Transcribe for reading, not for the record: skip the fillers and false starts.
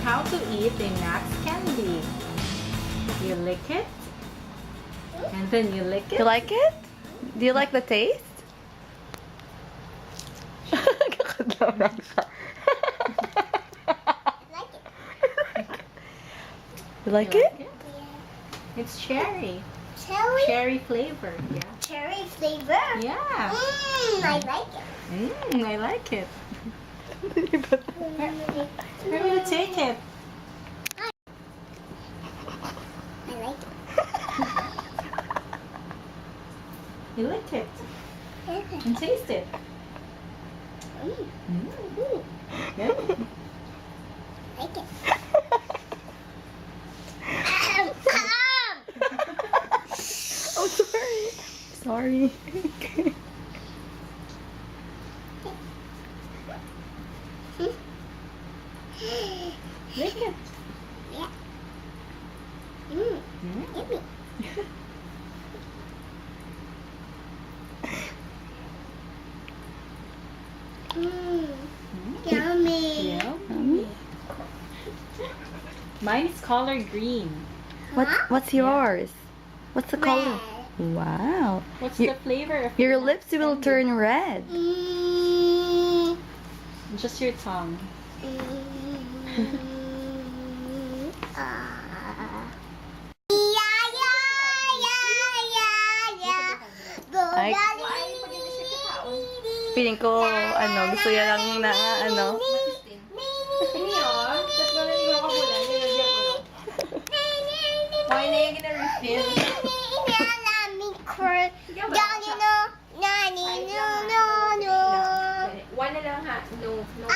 how to eat a Max candy. You lick it, and then you lick it. You like it? Do you like the taste? Kakadlaw lang siya. You like You it? like it? It's cherry. Cherry? Cherry flavor. Yeah. Cherry flavor? Yeah. I like it. I like it. Where will you take it? I like it. You lick it Okay. and taste it. Yeah. Like it. Oh, sorry. Sorry. Lick it. Yeah. Mm. Yummy. Yummy. Yummy. Mine is color green. What's yours? What's the color? Red. Wow. What's Your- the flavor of Your the Max lips will candy? turn red. Just your tongue. Ay. Feeling ko, gusto niya lang na, Ini yun. Tatlo na yung kabulan. Nilagyan ko. Why na yung gina-refill? One na lang ha. No. No.